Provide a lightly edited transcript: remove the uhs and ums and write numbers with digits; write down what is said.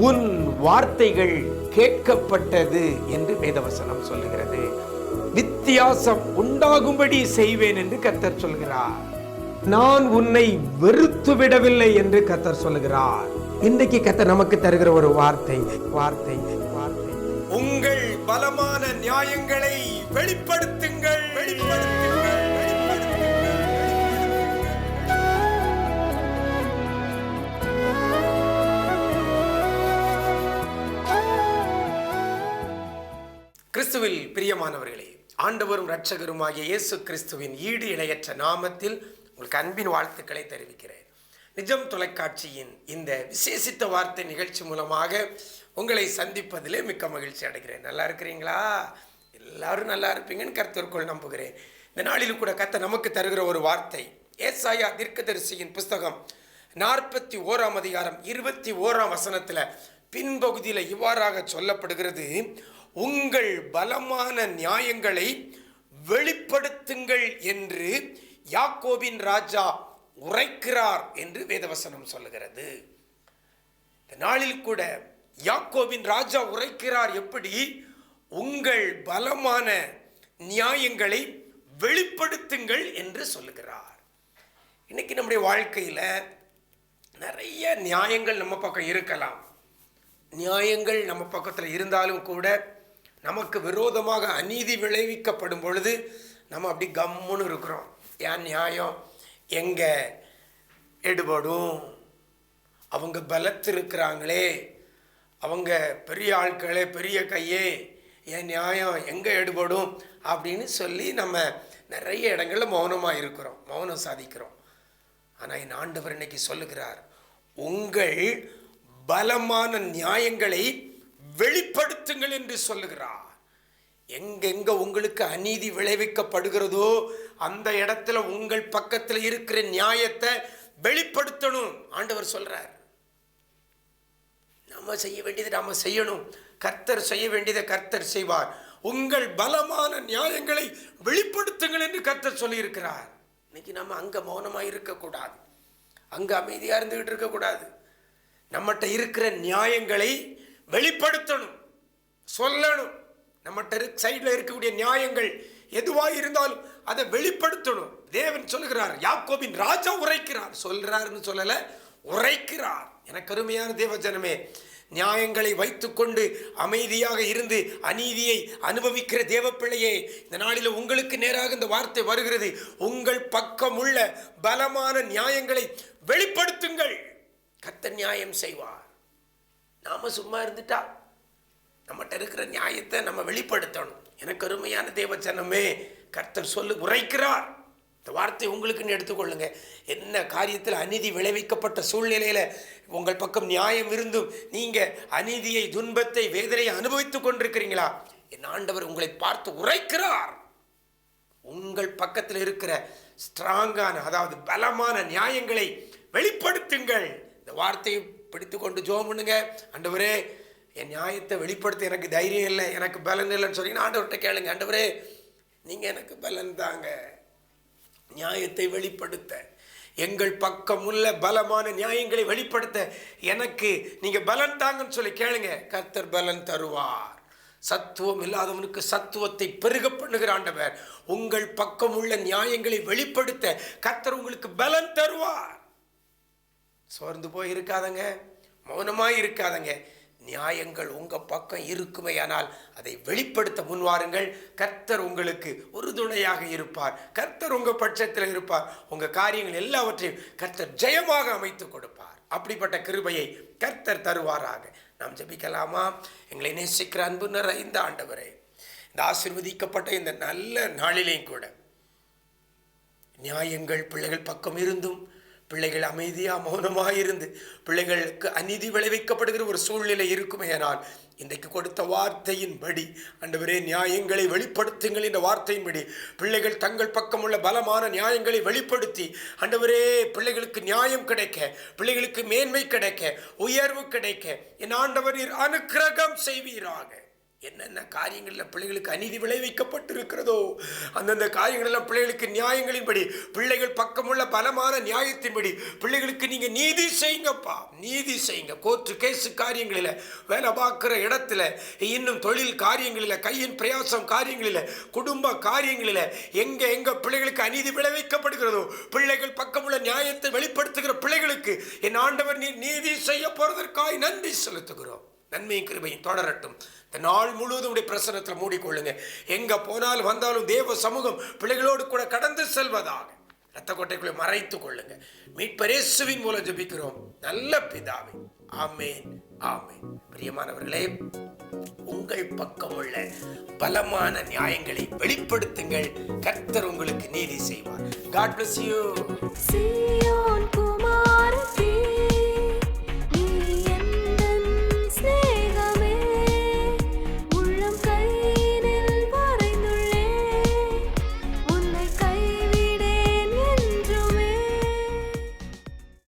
உன் வார்த்தைகள் கேட்கப்பட்டது என்று வேதவசனம் சொல்லுகிறது. வித்தியாசம் உண்டாகும்படி செய்வேன் என்று கர்த்தர் சொல்கிறார். நான் உன்னை வெறுத்து விடவில்லை என்று கர்த்தர் சொல்லுகிறார். இன்றைக்கு கர்த்தர் நமக்கு தருகிற ஒரு வார்த்தை வார்த்தை வார்த்தை உங்கள் பலமான நியாயங்களை வெளிப்படுத்துங்கள், வெளிப்படுத்துங்கள். கிறிஸ்துவில் பிரியமானவர்களே, ஆண்டவரும் இரட்சகருமாகிய இயேசு கிறிஸ்துவின் ஈடு இணையற்ற நாமத்தில் உங்களுக்கு அன்பின் வாழ்த்துக்களை தெரிவிக்கிறேன். நிஜம் தொலைக்காட்சியின் இந்த விசேஷித்த வார்த்தை நிகழ்ச்சி மூலமாக உங்களை சந்திப்பதிலே மிக்க மகிழ்ச்சி அடைகிறேன். நல்லா இருக்கிறீங்களா? எல்லாரும் நல்லா இருப்பீங்கன்னு கர்த்தருக்குள் நம்புகிறேன். இந்த நாளில் கூட கர்த்தர் நமக்கு தருகிற ஒரு வார்த்தை ஏசாயா தீர்க்கதரிசியின் புஸ்தகம் 41ஆம் அதிகாரம் 21ஆம் வசனத்தில் பின்பகுதியில் இவ்வாறாக சொல்லப்படுகிறது. உங்கள் பலமான நியாயங்களை வெளிப்படுத்துங்கள் என்று யாக்கோபின் ராஜா உரைக்கிறார் என்று வேதவசனம் சொல்லுகிறது. இந்த நாளில் கூட யாக்கோபின் ராஜா உரைக்கிறார். எப்படி? உங்கள் பலமான நியாயங்களை வெளிப்படுத்துங்கள் என்று சொல்லுகிறார். இன்னைக்கு நம்முடைய வாழ்க்கையில் நிறைய நியாயங்கள் நம்ம பக்கம் இருக்கலாம். நியாயங்கள் நம்ம பக்கத்தில் இருந்தாலும் கூட நமக்கு விரோதமாக அநீதி விளைவிக்கப்படும் பொழுது நம்ம அப்படி கம்முன்னு இருக்கிறோம். ஏன் நியாயம் எங்கே எடுபடும்? அவங்க பலத்திருக்கிறாங்களே, அவங்க பெரிய ஆட்களே, பெரிய கையே, என் நியாயம் எங்கே எடுபடும் அப்படின்னு சொல்லி நம்ம நிறைய இடங்களில் மௌனமாக இருக்கிறோம், மௌனம் சாதிக்கிறோம். ஆனால் என் ஆண்டவர் இன்னைக்கு சொல்லுகிறார், உங்கள் பலமான நியாயங்களை வெளிப்படுத்துங்கள் என்று சொல்லுகிறார். எங்கெங்க உங்களுக்கு அநீதி விளைவிக்கப்படுகிறதோ அந்த இடத்துல உங்கள் பக்கத்தில் இருக்கிற நியாயத்தை வெளிப்படுத்தணும் ஆண்டவர் சொல்றார். நம்ம செய்ய வேண்டியதை நாம செய்யணும். கர்த்தர் செய்ய வேண்டியதை கர்த்தர் செய்வார். உங்கள் பலமான நியாயங்களை வெளிப்படுத்துங்கள் என்று கர்த்தர் சொல்லி இருக்கிறார். இன்னைக்கு நம்ம அங்க மௌனமாக இருக்கக்கூடாது, அங்க அமைதியா இருந்துகிட்டு இருக்கக்கூடாது. நம்மகிட்ட இருக்கிற நியாயங்களை வெளிப்படுத்தணும், சொல்லணும். நம்மகிட்ட சைடில் இருக்கக்கூடிய நியாயங்கள் எதுவாக இருந்தாலும் அதை வெளிப்படுத்தணும். தேவன் சொல்லுகிறார், யாக்கோபின் ராஜா உரைக்கிறார். சொல்றாருன்னு சொல்லல, உரைக்கிறார். எனக்கு அருமையான தேவ ஜனமே, நியாயங்களை வைத்துக்கொண்டு அமைதியாக இருந்து அநீதியை அனுபவிக்கிற தேவ பிள்ளையே, இந்த நாளில் உங்களுக்கு நேராக இந்த வார்த்தை வருகிறது. உங்கள் பக்கம் உள்ள பலமான நியாயங்களை வெளிப்படுத்துங்கள். கர்த்தர் நியாயம் செய்வார். நாம சும்மா இருந்துட்டா நம்மகிட்ட இருக்கிற நியாயத்தை நம்ம வெளிப்படுத்தணும். எனக்கு அருமையான தேவ ஜனமே, கர்த்தர் சொல்லு உரைக்கிறார். இந்த வார்த்தை உங்களுக்குன்னு எடுத்துக்கொள்ளுங்க. என்ன காரியத்தில் அநீதி விளைவிக்கப்பட்ட சூழ்நிலையில் உங்கள் பக்கம் நியாயம் இருந்தும் நீங்கள் அநீதியை, துன்பத்தை, வேதனையை அனுபவித்துக் கொண்டிருக்கிறீங்களா? என் ஆண்டவர் உங்களை பார்த்து உரைக்கிறார். உங்கள் பக்கத்தில் இருக்கிற ஸ்ட்ராங்கான, அதாவது பலமான நியாயங்களை வெளிப்படுத்துங்கள். இந்த வார்த்தையை பிடித்து கொண்டு ஜெபம் பண்ணுங்க. ஆண்டவரே, என் நியாயத்தை வெளிப்படுத்த எனக்கு தைரியம் இல்லை, எனக்கு பலன் இல்லைன்னு சொன்னீங்கன்னா ஆண்டவர்கிட்ட கேளுங்க. ஆண்டவரே, நீங்கள் எனக்கு பலன் தாங்க, நியாயத்தை வெளிப்படுத்த, எங்கள் பக்கம் உள்ள பலமான நியாயங்களை வெளிப்படுத்த எனக்கு நீங்கள் பலன் தாங்கன்னு சொல்லி கேளுங்க. கர்த்தர் பலன் தருவார். சத்துவம் இல்லாதவனுக்கு சத்துவத்தை பெருக பண்ணுகிற ஆண்டவர் உங்கள் பக்கம் உள்ள நியாயங்களை வெளிப்படுத்த கர்த்தர் உங்களுக்கு பலன் தருவார். சோர்ந்து போய் இருக்காதங்க, மௌனமாய் இருக்காதங்க. நியாயங்கள் உங்க பக்கம் இருக்குமே, ஆனால் அதை வெளிப்படுத்த முன்வாருங்கள். கர்த்தர் உங்களுக்கு உறுதுணையாக இருப்பார். கர்த்தர் உங்க பட்சத்தில் இருப்பார். உங்க காரியங்கள் எல்லாவற்றையும் கர்த்தர் ஜெயமாக அமைத்து கொடுப்பார். அப்படிப்பட்ட கிருபையை கர்த்தர் தருவாராக. நாம் ஜெபிக்கலாமா? எங்களை நேசிக்கிற அன்பு நிறைந்த ஆண்டவரே, இந்த ஆசீர்வதிக்கப்பட்ட இந்த நல்ல நாளிலேயும் கூட நியாயங்கள் பிள்ளைகள் பக்கம் இருந்தும் பிள்ளைகள் அமைதியாக மௌனமாக இருந்து பிள்ளைகளுக்கு அநீதி விளைவிக்கப்படுகிற ஒரு சூழ்நிலை இருக்குமே, ஆனால் இன்றைக்கு கொடுத்த வார்த்தையின்படி ஆண்டவரே, நியாயங்களை வெளிப்படுத்துங்கள் என்ற வார்த்தையின்படி பிள்ளைகள் தங்கள் பக்கம் உள்ள பலமான நியாயங்களை வெளிப்படுத்தி ஆண்டவரே, பிள்ளைகளுக்கு நியாயம் கிடைக்க, பிள்ளைகளுக்கு மேன்மை கிடைக்க, உயர்வு கிடைக்க என் ஆண்டவர் அனுக்கிரகம் செய்வீராக. என்னென்ன காரியங்களில் பிள்ளைகளுக்கு அநீதி விளைவிக்கப்பட்டிருக்கிறதோ அந்தந்த காரியங்களில் பிள்ளைகளுக்கு நியாயங்களின்படி, பிள்ளைகள் பக்கமுள்ள பலமான நியாயத்தின்படி பிள்ளைகளுக்கு நீங்க நீதி செய்யுங்கப்பா, நீதி செய்யுங்க. கோர்ட்டு கேஸு காரியங்களில், வேலை பார்க்குற இடத்துல, இன்னும் தொழில் காரியங்களில், கையின் பிரயாசம் காரியங்களில், குடும்ப காரியங்களில் எங்க பிள்ளைகளுக்கு அநீதி விளைவிக்கப்படுகிறதோ, பிள்ளைகள் பக்கமுள்ள நியாயத்தை வெளிப்படுத்துகிற பிள்ளைகளுக்கு என் ஆண்டவர் நீதி செய்ய போறதற்காய் நன்றி செலுத்துகிறோம். நன்மையும் கிருபையும் தொடரட்டும். இந்த நாள் முழுவதும் உடைய பிரசன்னத்தில் மூடிக்கொள்ளுங்க. எங்க போனாலும் வந்தாலும் தேவ சமூகம் பிள்ளைகளோடு கூட கடந்து செல்வதாக இரத்த கொட்டைக்குள்ளே மறைத்துக் கொள்ளுங்க. மீட்பர் இயேசுவின் மூலம் ஜெபிக்கிறோம் நல்ல பிதாவே, ஆமென், ஆமென். பிரியமானவர்களே, உங்கள் பக்கம் உள்ள பலமான நியாயங்களை வெளிப்படுத்துங்கள். கர்த்தர் உங்களுக்கு நீதி செய்வார். God bless you.